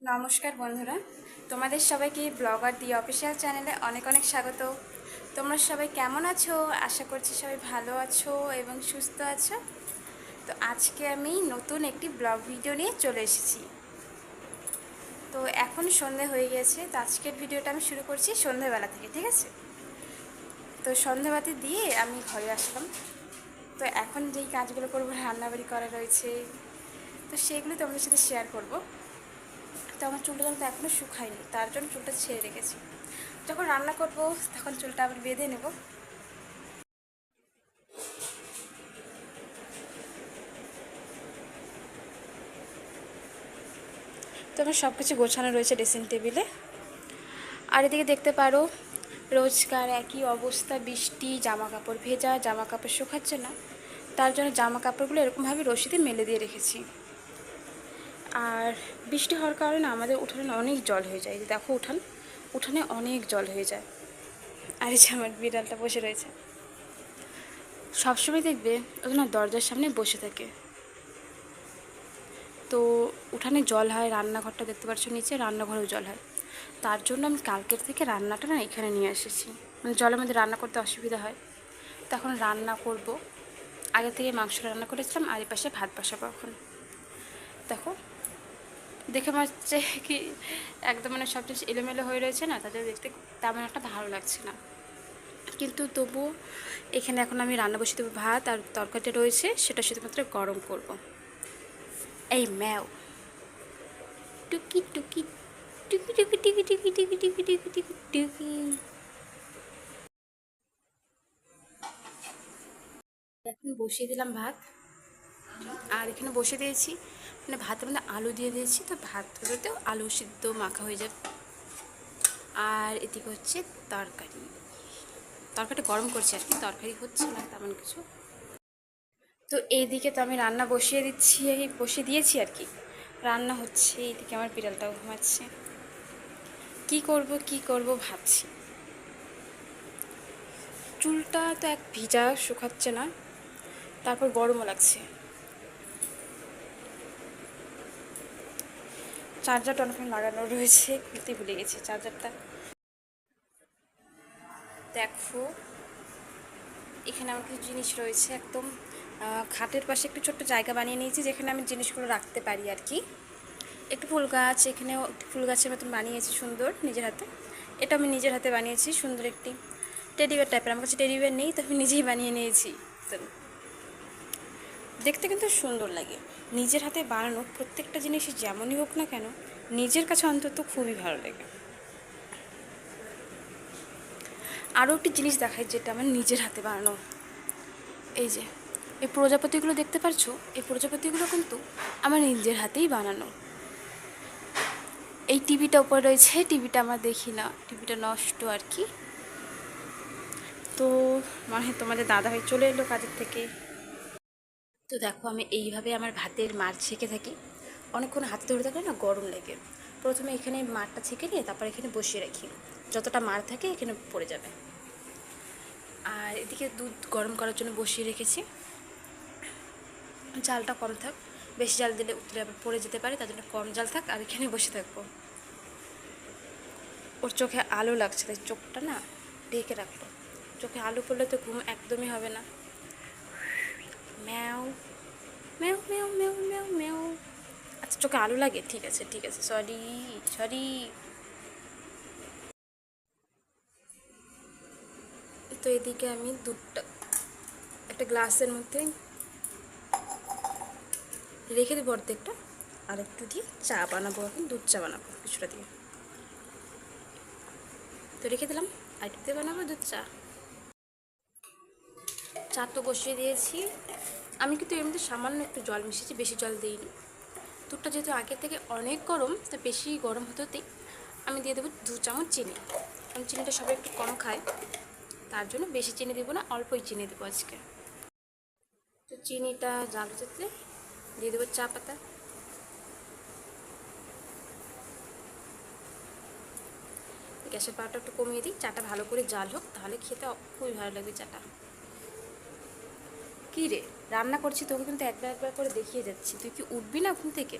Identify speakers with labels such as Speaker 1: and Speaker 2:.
Speaker 1: নমস্কার বন্ধুরা, তোমাদের সবাইকে ব্লগার দি অফিসিয়াল চ্যানেলে অনেক অনেক স্বাগত। তোমরা সবাই কেমন আছো? আশা করছি সবাই ভালো আছো এবং সুস্থ আছো। তো আজকে আমি নতুন একটি ব্লগ ভিডিও নিয়ে চলে এসেছি। তো এখন সন্ধে হয়ে গেছে, তো আজকের ভিডিওটা আমি শুরু করছি সন্ধেবেলা থেকে, ঠিক আছে? তো সন্ধেবাতি দিয়ে আমি ঘরে আসলাম। তো এখন যেই কাজগুলো করবো, রান্নাবাড়ি করা রয়েছে, তো সেগুলো তোমাদের সাথে শেয়ার করব। তো আমার চুলটা কিন্তু এখনও শুকায়নি, তার জন্য চুলটা ছেড়ে রেখেছি। যখন রান্না করব তখন চুলটা আবার বেঁধে নেব। তো আমার সব কিছু গোছানো রয়েছে ড্রেসিং টেবিলে। আর এদিকে দেখতে পারো রোজকার একই অবস্থা, বৃষ্টি, জামা কাপড় ভেজা, জামা কাপড় শুকাচ্ছে না। তার জন্য জামা কাপড়গুলো এরকমভাবে রশিতে মেলে দিয়ে রেখেছি। আর বৃষ্টি হওয়ার কারণে আমাদের উঠানে অনেক জল হয়ে যায়। দেখো উঠানে অনেক জল হয়ে যায়। আর এই যে আমার বিড়ালটা বসে রয়েছে, সবসময় দেখবে ওখানে দরজার সামনে বসে থাকে। তো উঠানে জল হয়, রান্নাঘরটা দেখতে পাচ্ছ নিচে, রান্নাঘরেও জল হয়। তার জন্য আমি কালকের থেকে রান্নাটা না এখানে নিয়ে এসেছি, মানে জলের মধ্যে রান্না করতে অসুবিধা হয়। তখন রান্না করব, আগে থেকে মাংস রান্না করেছিলাম, আর এই পাশে ভাত বসাবো। এখন দেখো, দেখে মনে হচ্ছে কি একদম মানে সব কিছু এলোমেলো হয়ে রয়েছে না, তাদের দেখতে তেমন একটা ভালো লাগছে না। কিন্তু তবুও এখানে এখন আমি রান্না বসিয়ে দেবো। ভাত আর তরকারিটা রয়েছে, সেটা শুধুমাত্র গরম করব। এই ম্যাও টুকি টুকি টুকি টুকি টুকি টুকি টুকি টুকি টুকি টুকি টুকি। এখন বসিয়ে দিলাম ভাত, আর এখানে বসিয়ে দিয়েছি মানে ভাতের মধ্যে আলু দিয়ে দিয়েছি, তো ভাতগুলোতেও আলু সিদ্ধ মাখা হয়ে যাবে। আর এদিকে হচ্ছে তরকারিটা গরম করছি আর কি, তরকারি হচ্ছে না তেমন কিছু। তো এইদিকে তো আমি রান্না বসিয়ে দিয়েছি আর কি, রান্না হচ্ছে। এইদিকে আমার বিড়ালটাও ঘুমাচ্ছে। কি করব ভাবছি। চুলটা তো এক ভিজা, শুকাচ্ছে না, তারপর গরমও লাগছে। চার্জারটা অনেকক্ষণ লাগানো রয়েছে, খুলতে ভুলে গেছি চার্জারটা। দেখো এখানে আমার কিছু জিনিস রয়েছে, একদম খাটের পাশে একটু ছোট্ট জায়গা বানিয়ে নিয়েছি, যেখানে আমি জিনিসগুলো রাখতে পারি আর কি। একটু ফুল গাছ, এখানেও একটি ফুল গাছের মতন বানিয়েছি সুন্দর নিজের হাতে। এটা আমি নিজের হাতে বানিয়েছি, সুন্দর একটি টেডিবেয়ার টাইপের। আমার কাছে টেডিবেয়ার নেই, তো আমি নিজেই বানিয়ে নিয়েছি। তো দেখতে কিন্তু সুন্দর লাগে। নিজের হাতে বানানো প্রত্যেকটা জিনিস যেমনই হোক না কেন, নিজের কাছে অন্তত খুবই ভালো লাগে। আরও একটি জিনিস দেখাই, যেটা আমার নিজের হাতে বানানো। এই যে এই প্রজাপতিগুলো দেখতে পারছো, এই প্রজাপতিগুলো কিন্তু আমার নিজের হাতেই বানানো। এই টিভিটা উপরে রয়েছে, টিভিটা আমার দেখি না, টিভিটা নষ্ট আর কি। তো মনে হয় তোমাদের দাদাভাই চলে এলো কাজের থেকে। তো দেখো আমি এইভাবে আমার ভাতের মার ছেঁকে থাকি, অনেকক্ষণ হাতে ধরে থাকলে না গরম লাগে। প্রথমে এখানে মারটা ছেঁকে নিয়ে তারপর এখানে বসিয়ে রাখি, যতটা মার থাকে এখানে পড়ে যাবে। আর এদিকে দুধ গরম করার জন্য বসিয়ে রেখেছি। জালটা কম থাক, বেশি জাল দিলে উতলে আবার পড়ে যেতে পারে, তার জন্য কম জাল থাক। আর এখানে বসে থাকবো। ওর চোখে আলো লাগছে, তাই চোখটা না ঢেকে রাখলো। চোখে আলো পড়লে তো ঘুম একদমই হবে না। ম্যাও ম্যাও ম্যাও ম্যাও ম্যাও ম্যাও। আচ্ছা চোখে আলো লাগে, ঠিক আছে ঠিক আছে, সরি সরি। তো এদিকে আমি দুধটা একটা গ্লাসের মধ্যে রেখে দেবো অর্ধেকটা, আর একটু দিয়ে চা বানাবো। এখন দুধ চা বানাবো কিছুটা দিয়ে, তো রেখে দিলাম। আর একটু দিয়ে বানাবো দুধ চা। চা তো বসিয়ে দিয়েছি। আমি কিন্তু এর মধ্যে সামান্য একটু জল মিশিয়েছি, বেশি জল দিইনি। দুধটা যেহেতু আগে থেকে অনেক গরম, তো বেশি গরম হতেই আমি দিয়ে দেবো 2 চামচ চিনি। কারণ চিনিটা সবাই একটু কম খায়, তার জন্য বেশি চিনি দেবো না, অল্পই চিনি দেবো আজকে। তো চিনিটা জাল হতে দিয়ে দেবো চা পাতা। গ্যাসের পাওয়ারটা একটু কমিয়ে দিই, চাটা ভালো করে জাল হোক, তাহলে খেতে খুবই ভালো লাগবে চাটা। কী রে, রান্না করছি তোকে কিন্তু একবার একবার করে দেখিয়ে যাচ্ছি, তুই কি উঠবি না ঘুম থেকে?